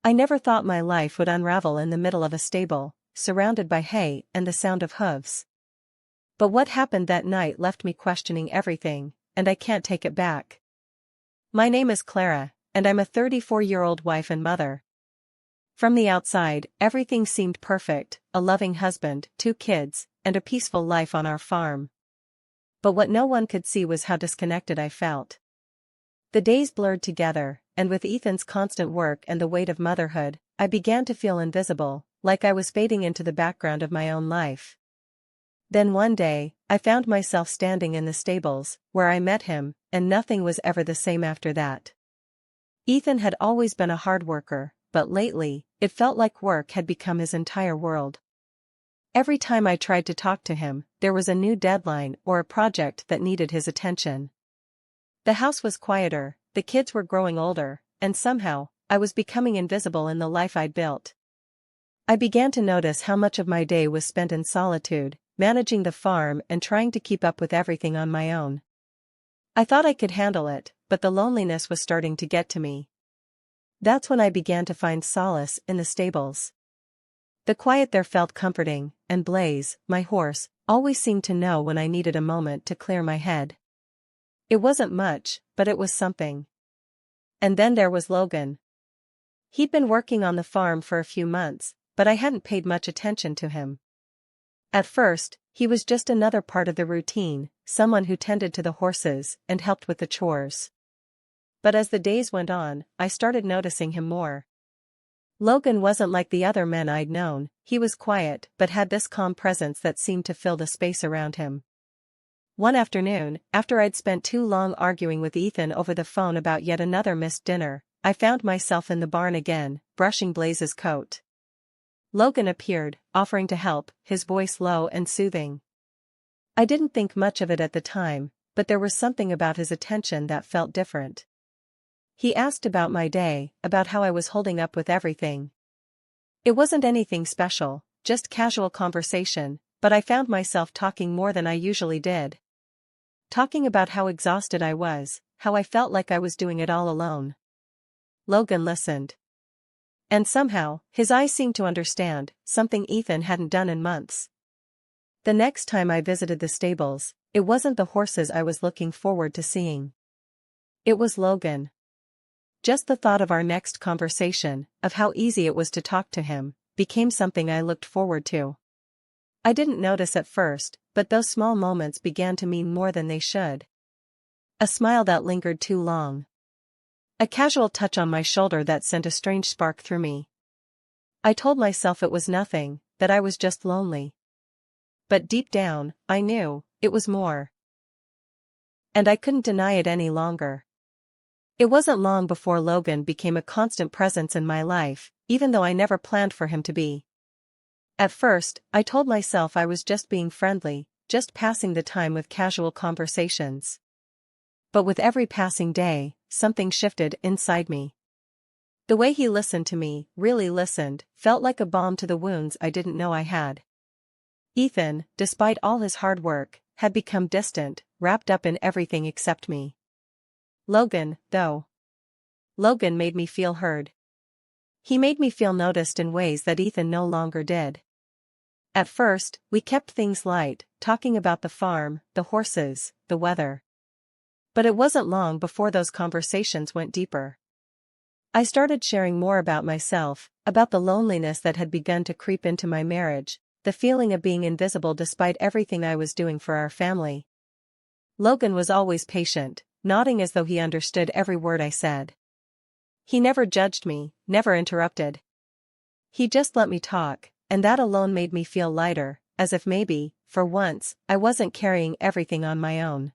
I never thought my life would unravel in the middle of a stable, surrounded by hay and the sound of hooves. But what happened that night left me questioning everything, and I can't take it back. My name is Clara, and I'm a 34-year-old wife and mother. From the outside, everything seemed perfect: a loving husband, 2 kids, and a peaceful life on our farm. But what no one could see was how disconnected I felt. The days blurred together, and with Ethan's constant work and the weight of motherhood, I began to feel invisible, like I was fading into the background of my own life. Then one day, I found myself standing in the stables, where I met him, and nothing was ever the same after that. Ethan had always been a hard worker, but lately, it felt like work had become his entire world. Every time I tried to talk to him, there was a new deadline or a project that needed his attention. The house was quieter, the kids were growing older, and somehow, I was becoming invisible in the life I'd built. I began to notice how much of my day was spent in solitude, managing the farm and trying to keep up with everything on my own. I thought I could handle it, but the loneliness was starting to get to me. That's when I began to find solace in the stables. The quiet there felt comforting, and Blaze, my horse, always seemed to know when I needed a moment to clear my head. It wasn't much, but it was something. And then there was Logan. He'd been working on the farm for a few months, but I hadn't paid much attention to him. At first, he was just another part of the routine, someone who tended to the horses and helped with the chores. But as the days went on, I started noticing him more. Logan wasn't like the other men I'd known. He was quiet but had this calm presence that seemed to fill the space around him. One afternoon, after I'd spent too long arguing with Ethan over the phone about yet another missed dinner, I found myself in the barn again, brushing Blaze's coat. Logan appeared, offering to help, his voice low and soothing. I didn't think much of it at the time, but there was something about his attention that felt different. He asked about my day, about how I was holding up with everything. It wasn't anything special, just casual conversation, but I found myself talking more than I usually did. Talking about how exhausted I was, how I felt like I was doing it all alone. Logan listened. And somehow, his eyes seemed to understand, something Ethan hadn't done in months. The next time I visited the stables, it wasn't the horses I was looking forward to seeing. It was Logan. Just the thought of our next conversation, of how easy it was to talk to him, became something I looked forward to. I didn't notice at first, but those small moments began to mean more than they should. A smile that lingered too long. A casual touch on my shoulder that sent a strange spark through me. I told myself it was nothing, that I was just lonely. But deep down, I knew, it was more. And I couldn't deny it any longer. It wasn't long before Logan became a constant presence in my life, even though I never planned for him to be. At first, I told myself I was just being friendly, just passing the time with casual conversations. But with every passing day, something shifted inside me. The way he listened to me, really listened, felt like a balm to the wounds I didn't know I had. Ethan, despite all his hard work, had become distant, wrapped up in everything except me. Logan, though. Logan made me feel heard. He made me feel noticed in ways that Ethan no longer did. At first, we kept things light, talking about the farm, the horses, the weather. But it wasn't long before those conversations went deeper. I started sharing more about myself, about the loneliness that had begun to creep into my marriage, the feeling of being invisible despite everything I was doing for our family. Logan was always patient, nodding as though he understood every word I said. He never judged me, never interrupted. He just let me talk, and that alone made me feel lighter, as if maybe, for once, I wasn't carrying everything on my own.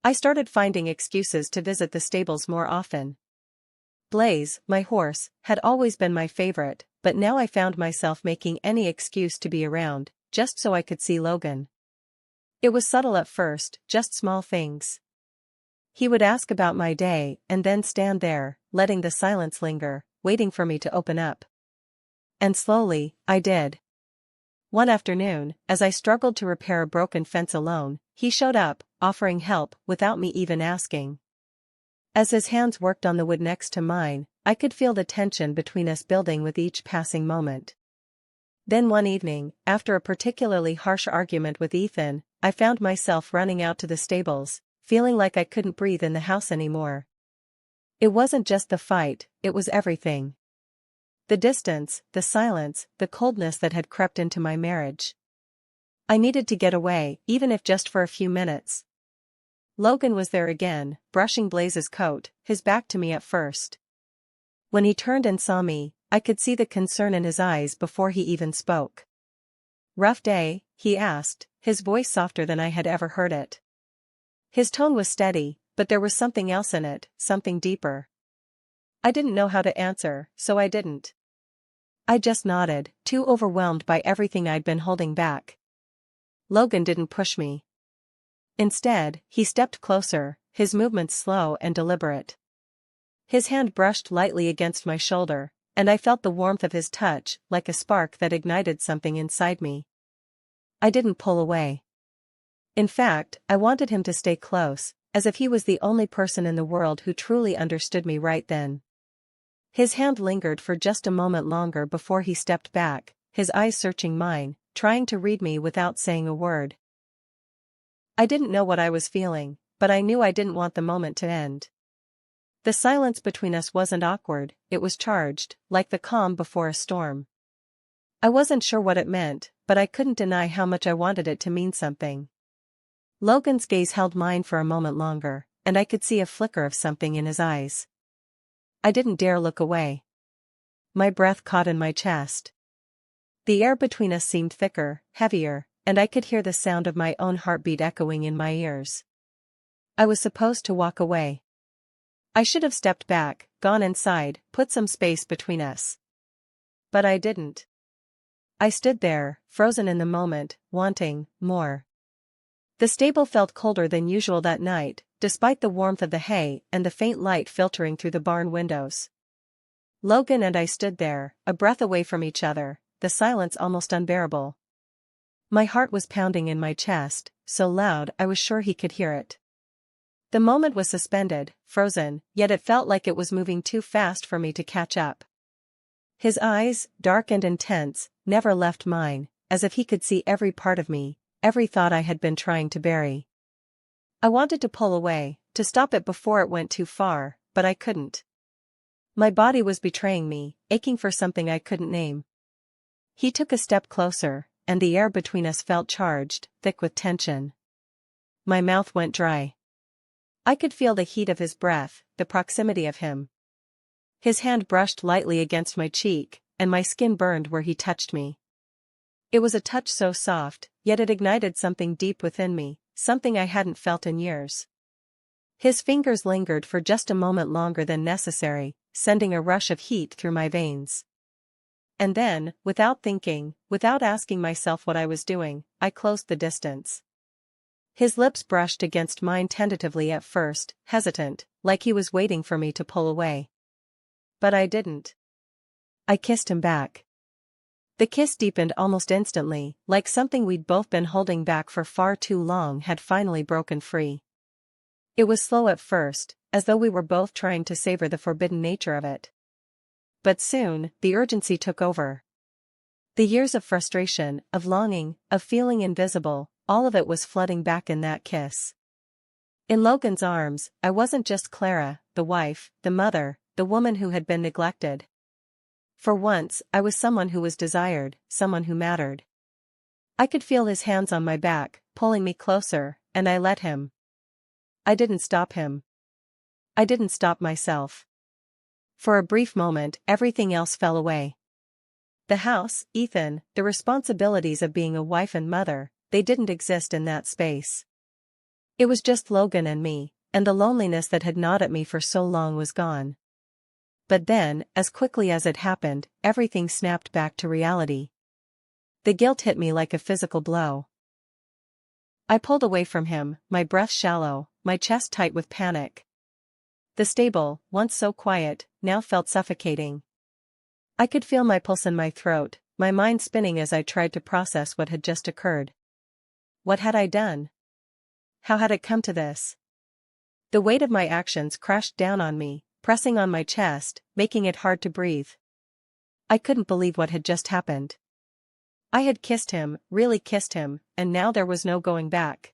I started finding excuses to visit the stables more often. Blaze, my horse, had always been my favorite, but now I found myself making any excuse to be around, just so I could see Logan. It was subtle at first, just small things. He would ask about my day and then stand there, letting the silence linger, waiting for me to open up. And slowly, I did. One afternoon, as I struggled to repair a broken fence alone, he showed up, offering help without me even asking. As his hands worked on the wood next to mine, I could feel the tension between us building with each passing moment. Then one evening, after a particularly harsh argument with Ethan, I found myself running out to the stables, feeling like I couldn't breathe in the house anymore. It wasn't just the fight, it was everything. The distance, the silence, the coldness that had crept into my marriage. I needed to get away, even if just for a few minutes. Logan was there again, brushing Blaze's coat, his back to me at first. When he turned and saw me, I could see the concern in his eyes before he even spoke. "Rough day?" he asked, his voice softer than I had ever heard it. His tone was steady, but there was something else in it, something deeper. I didn't know how to answer, so I didn't. I just nodded, too overwhelmed by everything I'd been holding back. Logan didn't push me. Instead, he stepped closer, his movements slow and deliberate. His hand brushed lightly against my shoulder, and I felt the warmth of his touch, like a spark that ignited something inside me. I didn't pull away. In fact, I wanted him to stay close, as if he was the only person in the world who truly understood me right then. His hand lingered for just a moment longer before he stepped back, his eyes searching mine, trying to read me without saying a word. I didn't know what I was feeling, but I knew I didn't want the moment to end. The silence between us wasn't awkward, it was charged, like the calm before a storm. I wasn't sure what it meant, but I couldn't deny how much I wanted it to mean something. Logan's gaze held mine for a moment longer, and I could see a flicker of something in his eyes. I didn't dare look away. My breath caught in my chest. The air between us seemed thicker, heavier, and I could hear the sound of my own heartbeat echoing in my ears. I was supposed to walk away. I should have stepped back, gone inside, put some space between us. But I didn't. I stood there, frozen in the moment, wanting more. The stable felt colder than usual that night, despite the warmth of the hay and the faint light filtering through the barn windows. Logan and I stood there, a breath away from each other, the silence almost unbearable. My heart was pounding in my chest, so loud I was sure he could hear it. The moment was suspended, frozen, yet it felt like it was moving too fast for me to catch up. His eyes, dark and intense, never left mine, as if he could see every part of me, every thought I had been trying to bury. I wanted to pull away, to stop it before it went too far, but I couldn't. My body was betraying me, aching for something I couldn't name. He took a step closer, and the air between us felt charged, thick with tension. My mouth went dry. I could feel the heat of his breath, the proximity of him. His hand brushed lightly against my cheek, and my skin burned where he touched me. It was a touch so soft, yet it ignited something deep within me, something I hadn't felt in years. His fingers lingered for just a moment longer than necessary, sending a rush of heat through my veins. And then, without thinking, without asking myself what I was doing, I closed the distance. His lips brushed against mine tentatively at first, hesitant, like he was waiting for me to pull away. But I didn't. I kissed him back. The kiss deepened almost instantly, like something we'd both been holding back for far too long had finally broken free. It was slow at first, as though we were both trying to savor the forbidden nature of it. But soon, the urgency took over. The years of frustration, of longing, of feeling invisible, all of it was flooding back in that kiss. In Logan's arms, I wasn't just Clara, the wife, the mother, the woman who had been neglected. For once, I was someone who was desired, someone who mattered. I could feel his hands on my back, pulling me closer, and I let him. I didn't stop him. I didn't stop myself. For a brief moment, everything else fell away. The house, Ethan, the responsibilities of being a wife and mother, they didn't exist in that space. It was just Logan and me, and the loneliness that had gnawed at me for so long was gone. But then, as quickly as it happened, everything snapped back to reality. The guilt hit me like a physical blow. I pulled away from him, my breath shallow, my chest tight with panic. The stable, once so quiet, now felt suffocating. I could feel my pulse in my throat, my mind spinning as I tried to process what had just occurred. What had I done? How had it come to this? The weight of my actions crashed down on me, pressing on my chest, making it hard to breathe. I couldn't believe what had just happened. I had kissed him, really kissed him, and now there was no going back.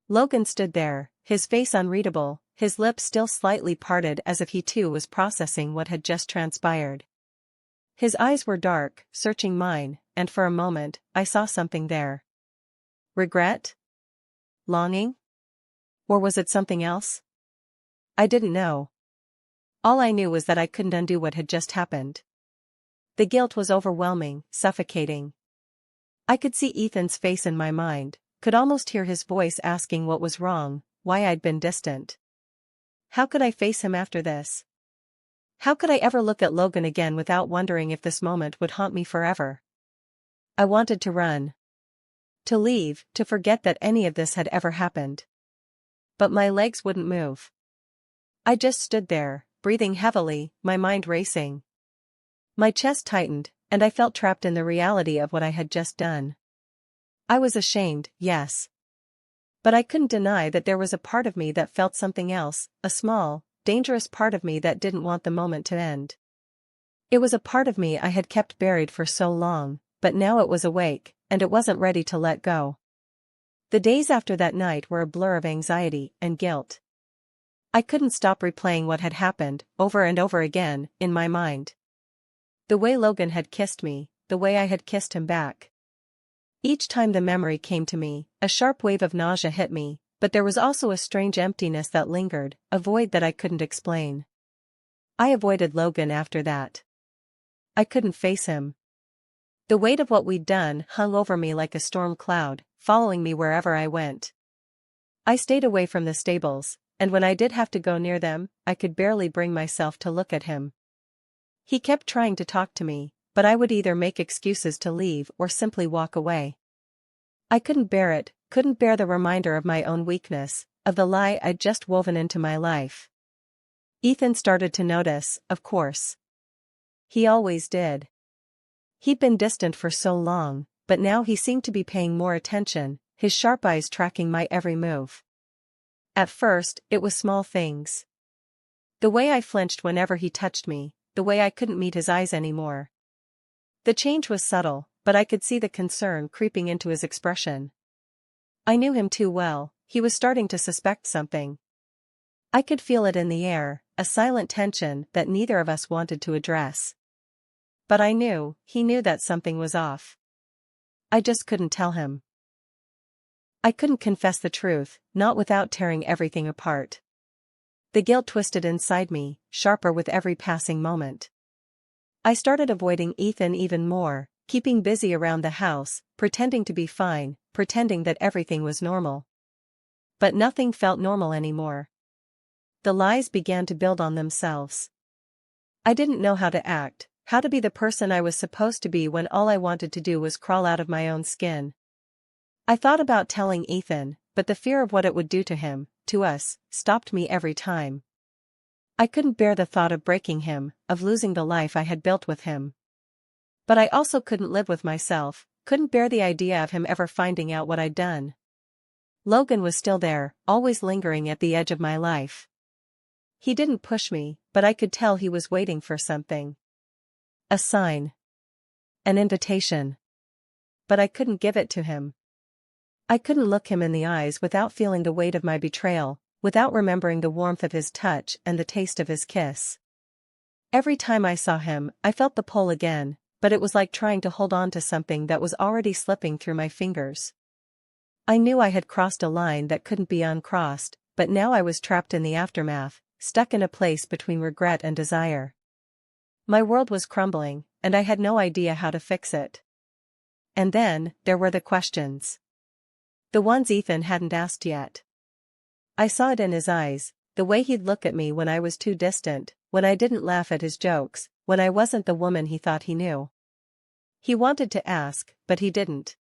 Logan stood there, his face unreadable, his lips still slightly parted as if he too was processing what had just transpired. His eyes were dark, searching mine, and for a moment, I saw something there. Regret? Longing? Or was it something else? I didn't know. All I knew was that I couldn't undo what had just happened. The guilt was overwhelming, suffocating. I could see Ethan's face in my mind, could almost hear his voice asking what was wrong, why I'd been distant. How could I face him after this? How could I ever look at Logan again without wondering if this moment would haunt me forever? I wanted to run. To leave, to forget that any of this had ever happened. But my legs wouldn't move. I just stood there, breathing heavily, my mind racing. My chest tightened, and I felt trapped in the reality of what I had just done. I was ashamed, yes. But I couldn't deny that there was a part of me that felt something else, a small, dangerous part of me that didn't want the moment to end. It was a part of me I had kept buried for so long, but now it was awake, and it wasn't ready to let go. The days after that night were a blur of anxiety and guilt. I couldn't stop replaying what had happened, over and over again, in my mind. The way Logan had kissed me, the way I had kissed him back. Each time the memory came to me, a sharp wave of nausea hit me, but there was also a strange emptiness that lingered, a void that I couldn't explain. I avoided Logan after that. I couldn't face him. The weight of what we'd done hung over me like a storm cloud, following me wherever I went. I stayed away from the stables, and when I did have to go near them, I could barely bring myself to look at him. He kept trying to talk to me, but I would either make excuses to leave or simply walk away. I couldn't bear it, couldn't bear the reminder of my own weakness, of the lie I'd just woven into my life. Ethan started to notice, of course. He always did. He'd been distant for so long, but now he seemed to be paying more attention, his sharp eyes tracking my every move. At first, it was small things. The way I flinched whenever he touched me, the way I couldn't meet his eyes anymore. The change was subtle, but I could see the concern creeping into his expression. I knew him too well, he was starting to suspect something. I could feel it in the air, a silent tension that neither of us wanted to address. But I knew, he knew that something was off. I just couldn't tell him. I couldn't confess the truth, not without tearing everything apart. The guilt twisted inside me, sharper with every passing moment. I started avoiding Ethan even more, keeping busy around the house, pretending to be fine, pretending that everything was normal. But nothing felt normal anymore. The lies began to build on themselves. I didn't know how to act, how to be the person I was supposed to be when all I wanted to do was crawl out of my own skin. I thought about telling Ethan, but the fear of what it would do to him, to us, stopped me every time. I couldn't bear the thought of breaking him, of losing the life I had built with him. But I also couldn't live with myself, couldn't bear the idea of him ever finding out what I'd done. Logan was still there, always lingering at the edge of my life. He didn't push me, but I could tell he was waiting for something. A sign. An invitation. But I couldn't give it to him. I couldn't look him in the eyes without feeling the weight of my betrayal, without remembering the warmth of his touch and the taste of his kiss. Every time I saw him, I felt the pull again, but it was like trying to hold on to something that was already slipping through my fingers. I knew I had crossed a line that couldn't be uncrossed, but now I was trapped in the aftermath, stuck in a place between regret and desire. My world was crumbling, and I had no idea how to fix it. And then, there were the questions. The ones Ethan hadn't asked yet. I saw it in his eyes, the way he'd look at me when I was too distant, when I didn't laugh at his jokes, when I wasn't the woman he thought he knew. He wanted to ask, but he didn't.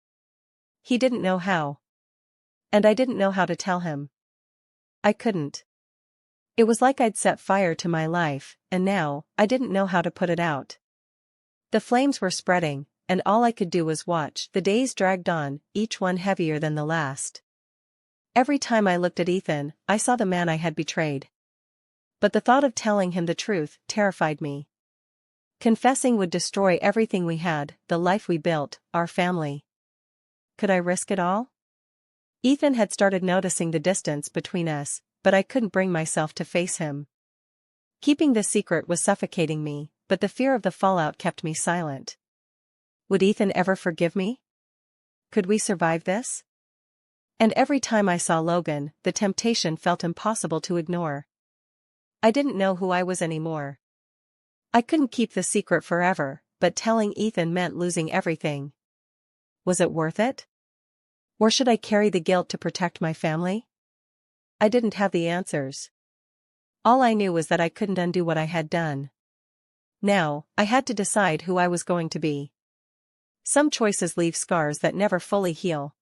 He didn't know how. And I didn't know how to tell him. I couldn't. It was like I'd set fire to my life, and now, I didn't know how to put it out. The flames were spreading, and all I could do was watch. The days dragged on, each one heavier than the last. Every time I looked at Ethan, I saw the man I had betrayed. But the thought of telling him the truth terrified me. Confessing would destroy everything we had, the life we built, our family. Could I risk it all? Ethan had started noticing the distance between us, but I couldn't bring myself to face him. Keeping this secret was suffocating me, but the fear of the fallout kept me silent. Would Ethan ever forgive me? Could we survive this? And every time I saw Logan, the temptation felt impossible to ignore. I didn't know who I was anymore. I couldn't keep the secret forever, but telling Ethan meant losing everything. Was it worth it? Or should I carry the guilt to protect my family? I didn't have the answers. All I knew was that I couldn't undo what I had done. Now, I had to decide who I was going to be. Some choices leave scars that never fully heal.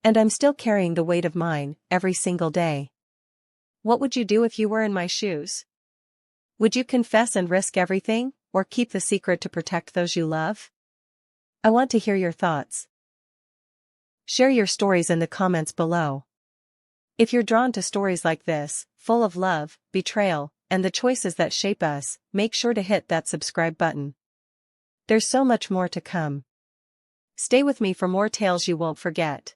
And I'm still carrying the weight of mine, every single day. What would you do if you were in my shoes? Would you confess and risk everything, or keep the secret to protect those you love? I want to hear your thoughts. Share your stories in the comments below. If you're drawn to stories like this, full of love, betrayal, and the choices that shape us, make sure to hit that subscribe button. There's so much more to come. Stay with me for more tales you won't forget.